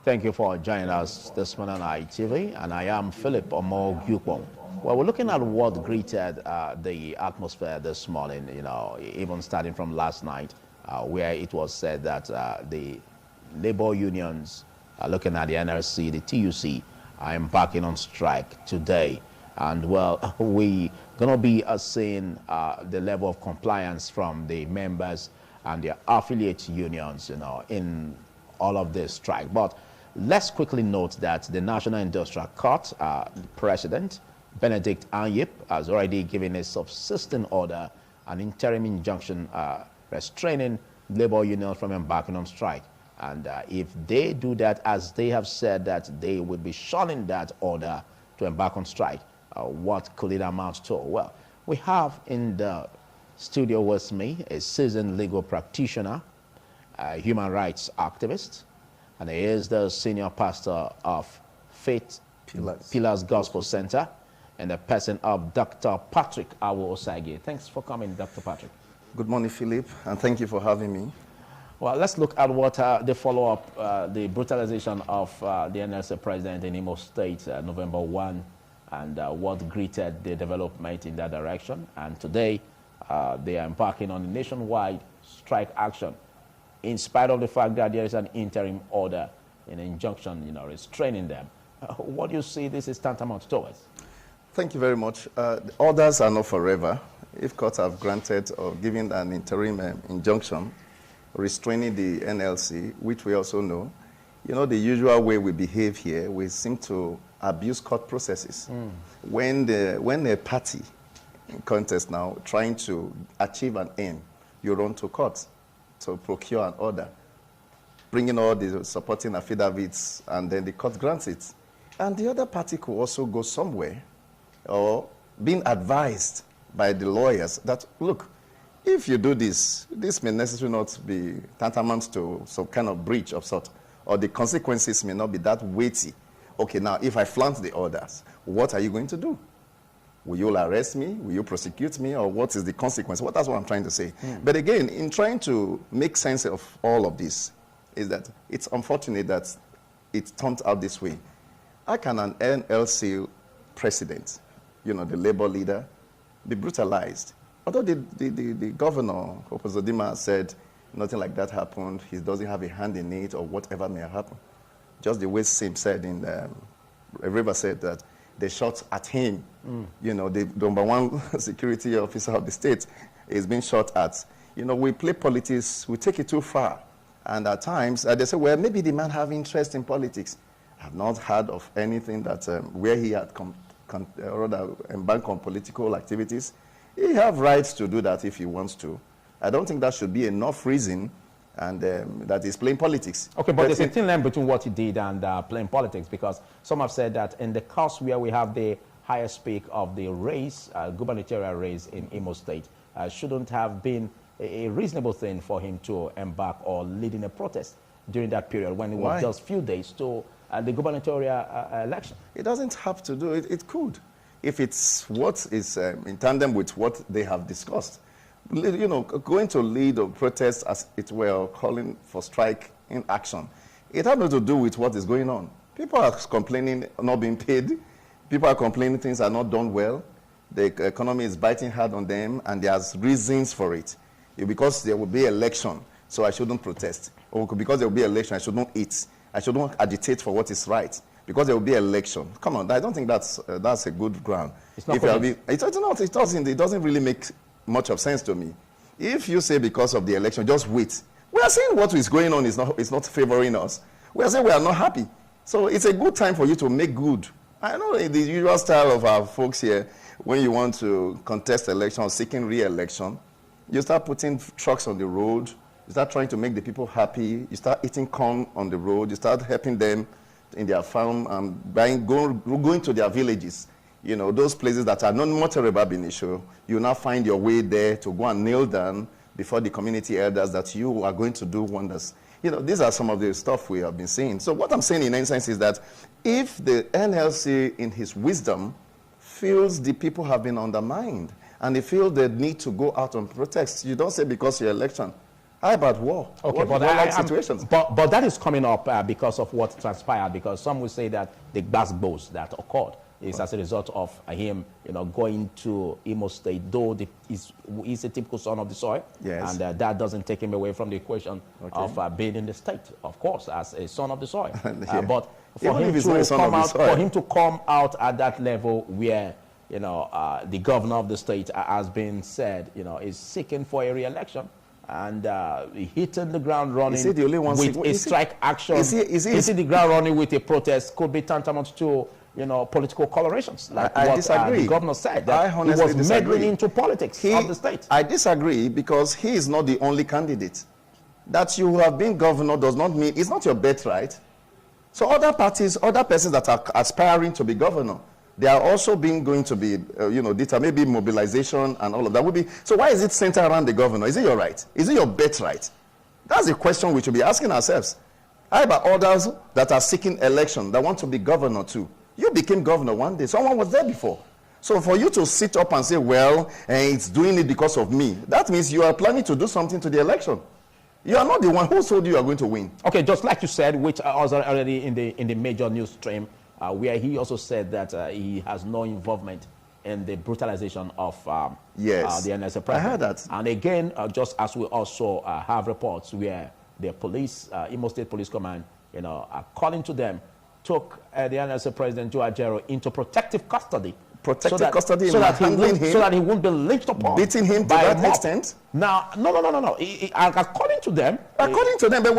Thank you for joining us this morning on ITV, and I am Philip Omo-Gyukpong. Well, we're looking at what greeted the atmosphere this morning, even starting from last night, where it was said that the labor unions, looking at the NLC, the TUC, are embarking on strike today. And, well, we're going to be seeing the level of compliance from the members and their affiliate unions, in all of this strike. But let's quickly note that the National Industrial Court President, Benedict Anyip, has already given a subsisting order, an interim injunction restraining labor unions from embarking on strike. And if they do that, as they have said that they will be shunning that order to embark on strike, what could it amount to? Well, we have in the studio with me a seasoned legal practitioner, a human rights activist, and he is the senior pastor of Faith Pillars Gospel Center, and the person of Dr. Patrick Awo-Osage. Thanks for coming, Dr. Patrick. Good morning, Philip, and thank you for having me. Well, let's look at what the follow-up, the brutalization of the NLC president in Imo State, November 1, and what greeted the development in that direction. And today, they are embarking on a nationwide strike action, in spite of the fact that there is an interim order, an injunction, restraining them. What do you see this is tantamount towards? Thank you very much. The orders are not forever. If courts have granted or given an interim injunction restraining the NLC, which we also know, the usual way we behave here, we seem to abuse court processes. When a party in contest now trying to achieve an aim, you run to court to procure an order, bringing all the supporting affidavits, and then the court grants it. And the other party could also go somewhere or being advised by the lawyers that, look, if you do this, this may necessarily not be tantamount to some kind of breach of sort, or the consequences may not be that weighty. Okay, now, if I flaunt the orders, what are you going to do? Will you arrest me? Will you prosecute me? Or what is the consequence? Well, that's what I'm trying to say. But again, in trying to make sense of all of this, is that it's unfortunate that it turned out this way. How can an NLC president, the labor leader, be brutalized? Although the governor, Opozodima, said nothing like that happened, he doesn't have a hand in it, or whatever may have happened. Just the way Sim said in River said that they shot at him. The number one security officer of the state is being shot at. We play politics, we take it too far. And at times, they say, well, maybe the man have interest in politics. I've not heard of anything that where he had rather embarked on political activities. He have rights to do that if he wants to. I don't think that should be enough reason, and that is playing politics. Okay, but there's a thin line between what he did and playing politics, because some have said that in the case where we have the highest peak of the race, gubernatorial race in Imo State, shouldn't have been a reasonable thing for him to embark or lead in a protest during that period when it was just a few days to the gubernatorial election. It doesn't have to do it. It could, if it's what is in tandem with what they have discussed. Going to lead a protest, as it were, or calling for strike in action, it has nothing to do with what is going on. People are complaining not being paid. People are complaining things are not done well. The economy is biting hard on them, and there's reasons for it. Because there will be election, so I shouldn't protest. Or because there will be election, I shouldn't eat. I shouldn't agitate for what is right. Because there will be election. Come on, I don't think that's a good ground. It's not. It doesn't really make much of sense to me. If you say because of the election, just wait. We are saying what is going on is not favoring us. We are saying we are not happy. So it's a good time for you to make good. I know the usual style of our folks here, when you want to contest election or seeking re-election, you start putting trucks on the road, you start trying to make the people happy, you start eating corn on the road, you start helping them in their farm, going to their villages. Those places that are not much about an issue, you now find your way there to go and kneel down before the community elders that you are going to do wonders. These are some of the stuff we have been seeing. So what I'm saying in essence is that if the NLC, in his wisdom, feels the people have been undermined and they feel the need to go out and protest, you don't say because your election. How about war? Okay, but situations. But that is coming up because of what transpired. Because some will say that the gbas that occurred is as a result of him, going to Imo State. Though he's a typical son of the soil, yes, and that doesn't take him away from the equation of being in the state, of course, as a son of the soil. Yeah. But for him to come out at that level where the governor of the state has been said, is seeking for a re-election. And hitting the ground running with a strike action, hitting the ground running with a protest could be tantamount to political colorations. Like I what disagree. The governor said that he was meddling into politics of the state. I disagree because he is not the only candidate. That you have been governor does not mean it's not your birthright. So other parties, other persons that are aspiring to be governor, they are also going to be, maybe mobilization and all of that will be. So why is it centered around the governor? Is it your right? Is it your birthright? That's the question we should be asking ourselves. How about others that are seeking election, that want to be governor too? You became governor one day. Someone was there before. So for you to sit up and say, well, it's doing it because of me, that means you are planning to do something to the election. You are not the one who told you are going to win. Okay, just like you said, which was already in the major news stream, where he also said that he has no involvement in the brutalization of the NLC president. I heard that. And again, just as we also have reports where the police, Imo State Police Command, according to them, took the NLC president, Joe Ajero, into protective custody. Protective custody, so that he won't be lynched upon. Beating him to that extent? Now, no. According to them, but we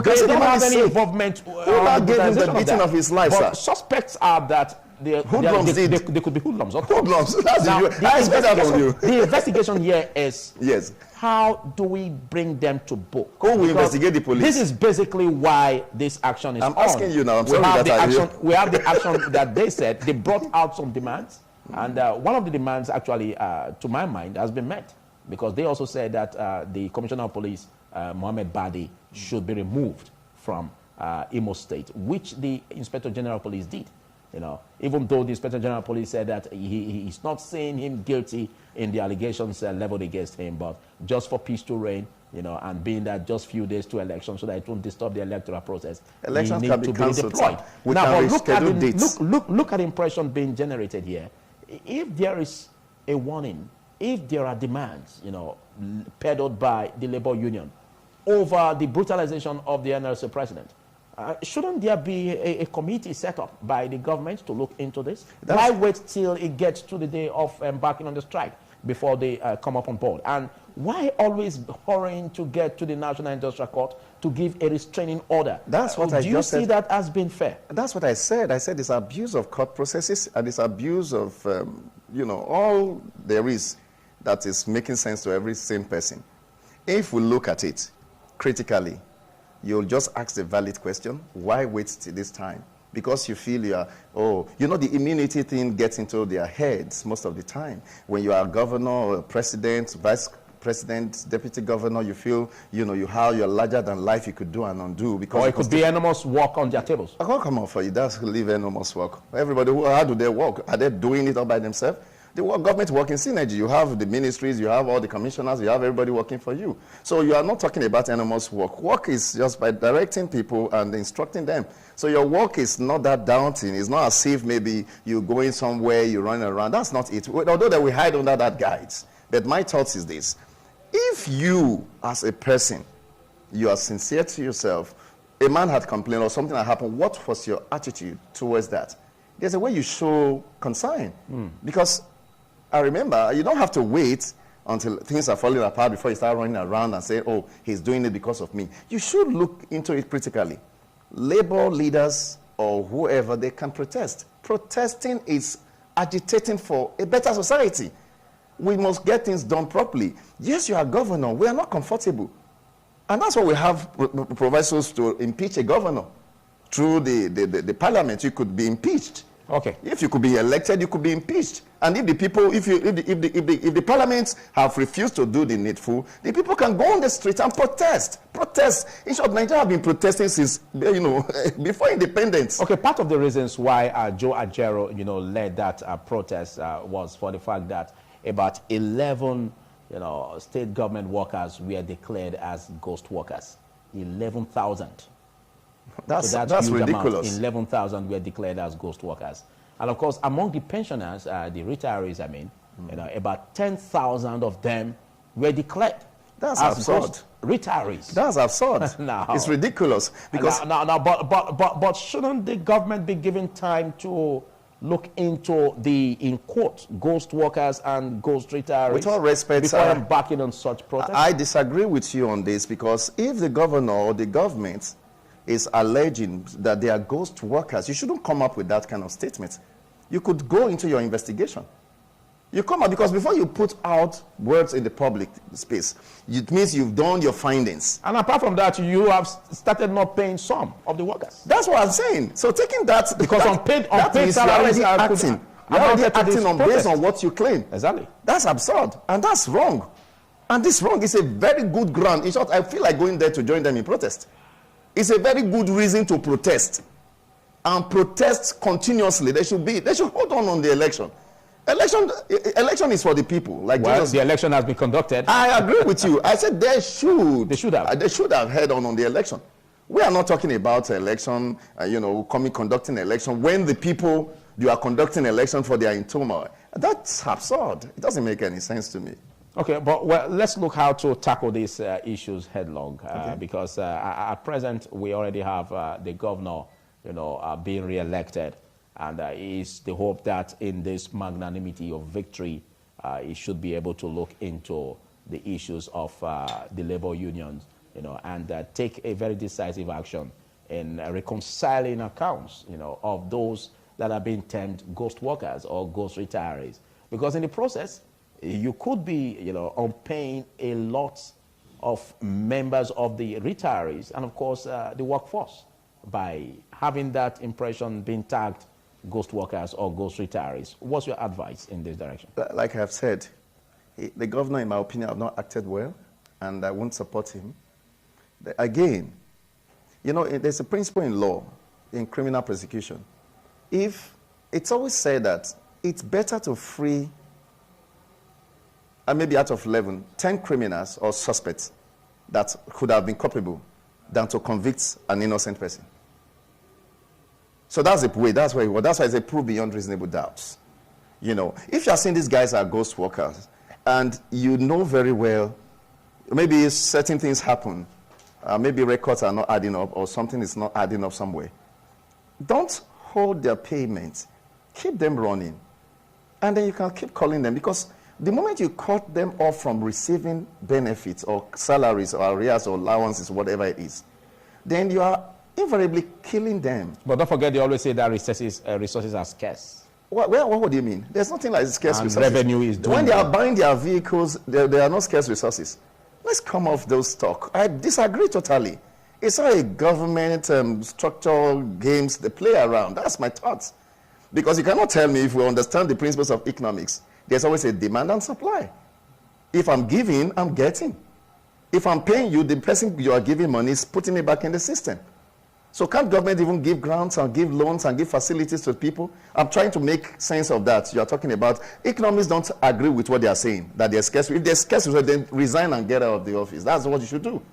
they don't have any involvement. Who gave him the beating of his life, sir? Suspects are that they could be hoodlums. Hoodlums. The investigation here is how do we bring them to book? Who will investigate the police? This is basically why this action is on. I'm asking you now. We have the action that they said. They brought out some demands. And one of the demands, actually, to my mind, has been met. Because they also said that the Commissioner of Police, Mohammed Badi, should be removed from Imo State, which the Inspector General of Police did. Even though the Inspector General of Police said that he's not saying him guilty in the allegations leveled against him, but just for peace to reign, and being that just few days to election so that it won't disturb the electoral process. Elections can be cancelled. Now, look at the impression being generated here. If there is a warning, if there are demands, peddled by the labor union over the brutalization of the NLC president, shouldn't there be a committee set up by the government to look into this? Why wait till it gets to the day of embarking on the strike before they come up on board? And why always hurrying to get to the National Industrial Court to give a restraining order? That's what I just said. Do you see that as being fair? That's what I said. I said it's abuse of court processes and it's abuse of, all there is that is making sense to every sane person. If we look at it critically, you'll just ask the valid question, why wait till this time? Because you feel the immunity thing gets into their heads most of the time. When you are a governor or a president, vice president, deputy governor, you feel, you're larger than life, you could do and undo. Because or it could be enormous work on their tables. I can't come on for you. That's leave enormous work. Everybody, how do they work? Are they doing it all by themselves? The government work in synergy. You have the ministries, you have all the commissioners, you have everybody working for you. So you are not talking about enormous work. Work is just by directing people and instructing them. So your work is not that daunting. It's not as if maybe you're going somewhere, you're running around. That's not it. Although that we hide under that guides. But my thoughts is this. If you, as a person, you are sincere to yourself, a man had complained or something had happened, what was your attitude towards that? There's a way you show concern. Because I remember, you don't have to wait until things are falling apart before you start running around and say, oh, he's doing it because of me. You should look into it critically. Labor leaders or whoever, they can protest. Protesting is agitating for a better society. We must get things done properly. Yes, you are governor. We are not comfortable. And that's why we have provisos to impeach a governor. Through the parliament, you could be impeached. Okay. If you could be elected, you could be impeached. And if the people, if the parliaments have refused to do the needful, the people can go on the street and protest. Protest. In short, Nigeria have been protesting since, before independence. Okay, part of the reasons why Joe Ajero, led that protest was for the fact that about 11 you know, state government workers were declared as ghost workers. 11,000. That's huge ridiculous. 11,000 were declared as ghost workers. And of course, among the pensioners, the retirees, I mean, you know, about 10,000 of them were declared That's as absurd. ghost retirees. That's absurd. No. It's ridiculous. Because but shouldn't the government be given time to look into the, in quote, ghost workers and ghost retirees? With all respect, before embarking on such protests? I disagree with you on this, because if the governor or the government is alleging that they are ghost workers, you shouldn't come up with that kind of statement. You could go into your investigation. You come out, because before you put out words in the public space, it means you've done your findings. And apart from that, you have started not paying some of the workers. That's what I'm saying. So taking that, because unpaid salaries are acting. You're already acting on based on what you claim. Exactly. That's absurd, and that's wrong. And this wrong is a very good ground. In short, I feel like going there to join them in protest. It's a very good reason to protest, and protest continuously. They should hold on the election. Election is for the people. Like, well, the election has been conducted. I agree with you. I said they should have held on the election. We are not talking about election, you know, conducting election when the people you are conducting election for, they are in turmoil. That's absurd. It doesn't make any sense to me. Okay, but well, let's look how to tackle these issues headlong, because at present we already have the governor, you know, being re-elected. And it's the hope that in this magnanimity of victory, he should be able to look into the issues of the labor unions, you know, and take a very decisive action in reconciling accounts, you know, of those that are being termed ghost workers or ghost retirees. Because in the process, you could be, you know, paying a lot of members of the retirees and, of course, the workforce by having that impression being tagged ghost workers or ghost retirees. What's your advice in this direction? Like I have said, the governor, in my opinion, have not acted well, and I won't support him. Again, you know, there's a principle in law, in criminal prosecution. If it's always said that it's better to free, and maybe out of 11, 10 criminals or suspects that could have been culpable than to convict an innocent person. So that's the way, that's why it's a proof beyond reasonable doubts. You know, if you're saying these guys are ghost workers, and you know very well, maybe certain things happen, maybe records are not adding up, or something is not adding up somewhere, don't hold their payments. Keep them running. And then you can keep calling them, because the moment you cut them off from receiving benefits or salaries or arrears or allowances, whatever it is, then you are invariably killing them. But don't forget, they always say that resources are scarce. What do you mean? There's nothing like scarce resources. Revenue is dwindling. When they are buying their vehicles, there are no scarce resources. Let's come off those talk. I disagree totally. It's not a government structural games they play around. That's my thoughts. Because you cannot tell me, if we understand the principles of economics, there's always a demand and supply. If I'm giving, I'm getting. If I'm paying you, the person you are giving money is putting it back in the system. So can't government even give grants and give loans and give facilities to people? I'm trying to make sense of that. You are talking about economists don't agree with what they are saying, that they're scarce. If they're scarce, then resign and get out of the office. That's what you should do.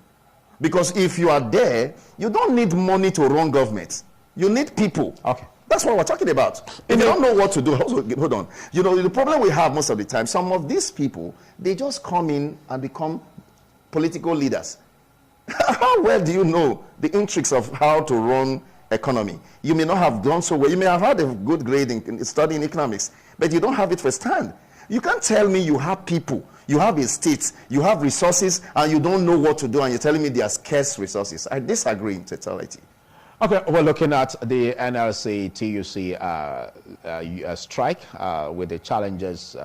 Because if you are there, you don't need money to run government. You need people. Okay. That's what we're talking about. If you don't know what to do, hold on. You know, the problem we have most of the time, some of these people, they just come in and become political leaders. How well do you know the intricacies of how to run economy? You may not have done so well. You may have had a good grade in studying economics, but you don't have it firsthand. You can't tell me you have people, you have a state, you have resources, and you don't know what to do, and you're telling me they are scarce resources. I disagree in totality. Okay, we're looking at the NLC TUC strike with the challenges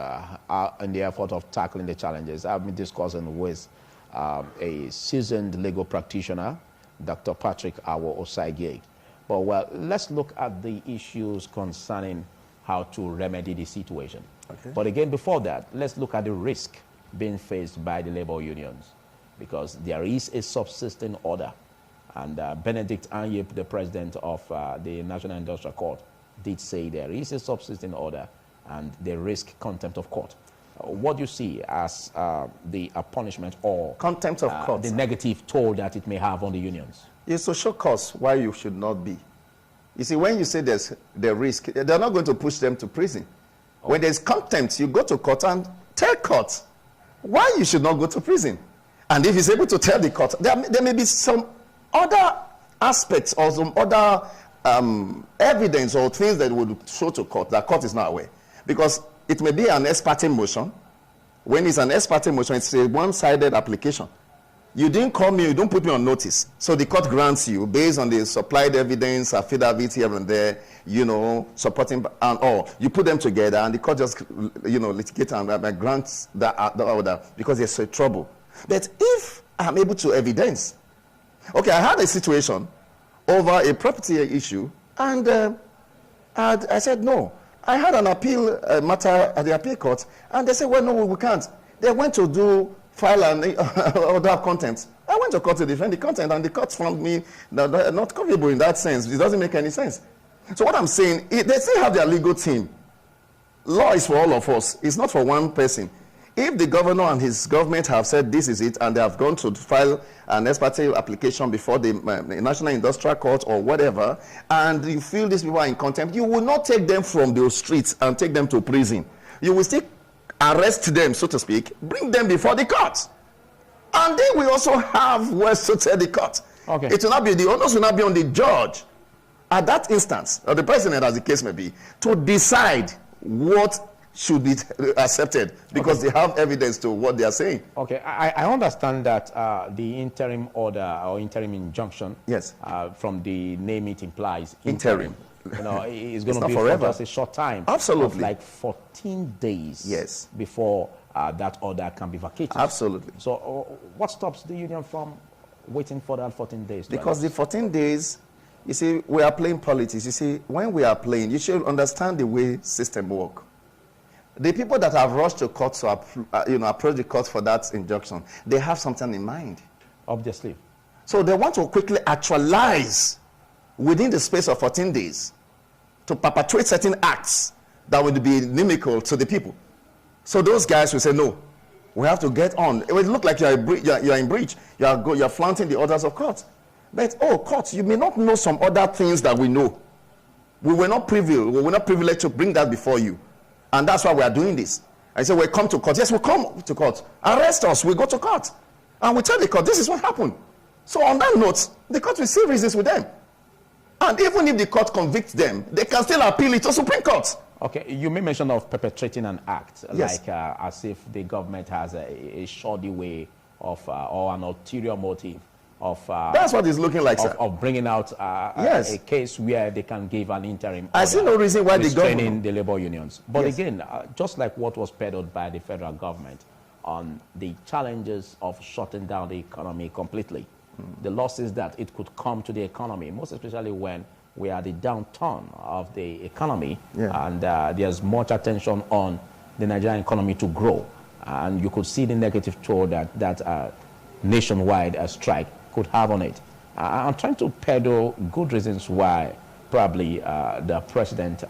in the effort of tackling the challenges. I've been discussing with a seasoned legal practitioner, Dr. Patrick Awo Osagie. But well, let's look at the issues concerning how to remedy the situation. Okay. But again, before that, let's look at the risk being faced by the labor unions, because there is a subsisting order. And Benedict Anyip, the president of the National Industrial Court, did say there is a subsisting order and they risk contempt of court. what do you see as the punishment or contempt of court, the negative toll that it may have on the unions? It's to show cause why you should not be. You see, when you say there's the risk, they're not going to push them to prison. When there's contempt, you go to court and tell court why you should not go to prison. And if he's able to tell the court, there may be some other aspects or some other evidence or things that would show to court that court is not aware. Because it may be an ex parte motion. When it's an ex parte motion, it's a one-sided application. You didn't call me, you don't put me on notice. So the court grants you, based on the supplied evidence, affidavit here and there, supporting and all. You put them together and the court just, litigate and grants the order because there's a trouble. But if I'm able to evidence, okay, I had a situation over a property issue and I said no. I had an appeal matter at the appeal court and they said, well, no, we can't. They went to file an order of contempt. I went to court to defend the contempt and the court found me not culpable in that sense. It doesn't make any sense. So what I'm saying, they still have their legal team. Law is for all of us. It's not for one person. If the governor and his government have said this is it and they have gone to file an ex parte application before the National Industrial Court or whatever, and you feel these people are in contempt, you will not take them from those streets and take them to prison. You will still arrest them, so to speak, bring them before the court. And then we also have words to tell the court. Okay. It will not be, the onus will not be on the judge at that instance, or the president as the case may be, to decide what should be accepted because they have evidence to what they are saying. Okay, I understand that the interim order or interim injunction, yes, from the name it implies, interim. It's going to be forever. For just a short time. Absolutely. Of like 14 days. Yes. Before that order can be vacated. Absolutely. So what stops the union from waiting for that 14 days? Because the 14 days, you see, we are playing politics. You see, when we are playing, you should understand the way system work. The people that have rushed to court to approach the court for that injunction, they have something in mind. Obviously. So they want to quickly actualize within the space of 14 days to perpetrate certain acts that would be inimical to the people. So those guys will say, no, we have to get on. It will look like you're in breach. You're flaunting the orders of court. But, court, you may not know some other things that we know. We were not privileged to bring that before you. And that's why we are doing this. I say, we come to court. Yes, we come to court. Arrest us. We go to court. And we tell the court, this is what happened. So on that note, the court will still resist with them. And even if the court convicts them, they can still appeal it to Supreme Court. Okay, you made mention of perpetrating an act, yes, like as if the government has a shoddy way of, or an ulterior motive of... that's what it's looking like, sir. Of bringing out yes, a case where they can give an interim order. I see no reason why the government... restraining the labor unions. But yes, again, just like what was peddled by the federal government on the challenges of shutting down the economy completely, the losses that it could come to the economy, most especially when we are the downturn of the economy, yeah, and there's much attention on the Nigerian economy to grow. And you could see the negative toll that nationwide strike could have on it. I'm trying to peddle good reasons why probably the president,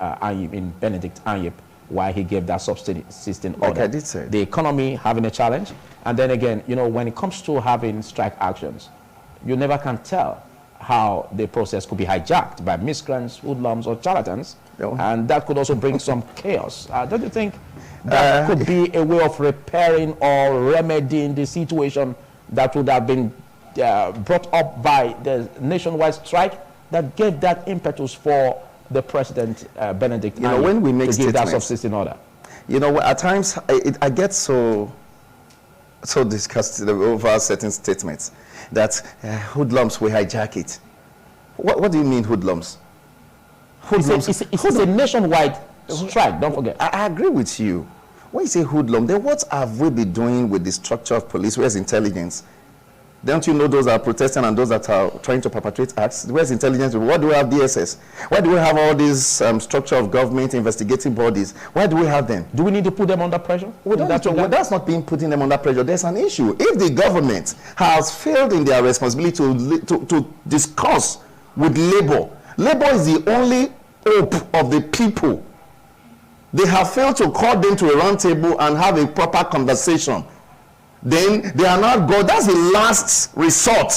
Benedict Anyip, why he gave that subsisting order. Like I did say. The economy having a challenge. And then again, when it comes to having strike actions, you never can tell how the process could be hijacked by miscreants, hoodlums, or charlatans. And that could also bring some chaos. Don't you think that could be a way of repairing or remedying the situation that would have been brought up by the nationwide strike that gave that impetus for the president, Benedict, when we make to give that subsisting order? At times I get so disgusted over certain statements that hoodlums will hijack it. What do you mean hoodlums? Hoodlums. It's a nationwide strike, don't forget. I agree with you. When you say hoodlum, then what have we been doing with the structure of police? Where's intelligence? Don't you know those are protesting and those that are trying to perpetrate acts? Where's intelligence? Why do we have DSS? Why do we have all these structure of government investigating bodies? Why do we have them? Do we need to put them under pressure? That's not being putting them under pressure. There's an issue. If the government has failed in their responsibility to discuss with labor, labor is the only hope of the people. They have failed to call them to a round table and have a proper conversation. Then they are not go. That's the last resort.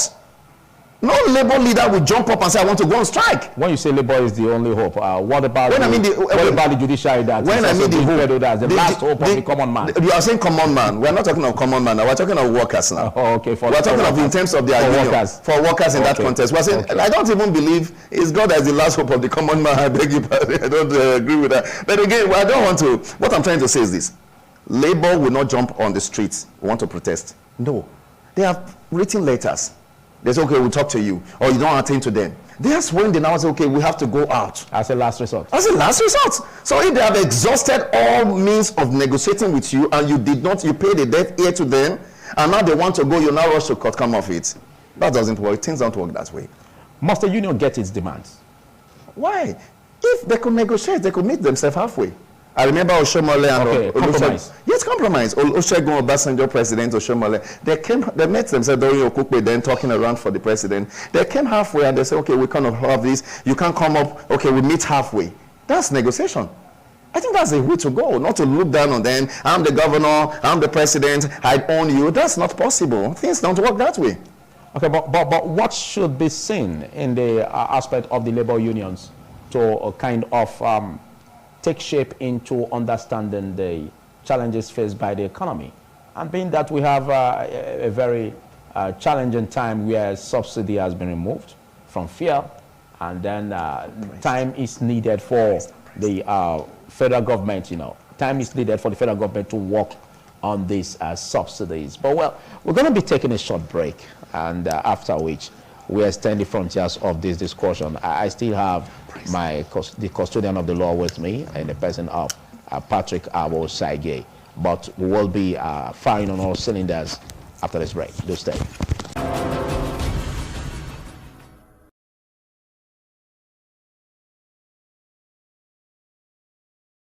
No labor leader will jump up and say, I want to go on strike. When you say labor is the only hope, what about the judiciary that when I mean the hope, the last hope of the common man? You are saying common man. We are not talking of common man now. We are talking of workers now. Oh, okay. We are talking of in terms of their union. For workers in that context. We are saying, I don't even believe it's God as the last hope of the common man. I beg you pardon. I don't agree with that. But again, I don't want to. What I'm trying to say is this. Labor will not jump on the streets, want to protest. No. They have written letters. They say, okay, we'll talk to you. Or you don't attend to them. That's when they now say, okay, we have to go out. As a last resort. As a last resort. So if they have exhausted all means of negotiating with you and you did not, you paid a deaf ear to them, and now they want to go, you now rush to cut, come off it. That doesn't work. Things don't work that way. Must the union get its demands? Why? If they could negotiate, they could meet themselves halfway. I remember Oshomole and compromise. Yes, compromise. Olusegun Obasanjo, President Oshomole, they met themselves during Okukwe, then talking around for the president. They came halfway and they said, okay, we kind of have this. You can't come up. Okay, we meet halfway. That's negotiation. I think that's the way to go, not to look down on them. I'm the governor, I'm the president, I own you. That's not possible. Things don't work that way. Okay, but what should be seen in the aspect of the labor unions to kind of take shape into understanding the challenges faced by the economy? And being that we have a very challenging time where subsidy has been removed from fuel, and then time is needed for the federal government, time is needed for the federal government to work on these subsidies. But well, we're going to be taking a short break, and after which we extend the frontiers of this discussion. I still have the custodian of the law with me in the person of Patrick Abo Saige. But we will be firing on all cylinders after this break. Do stay.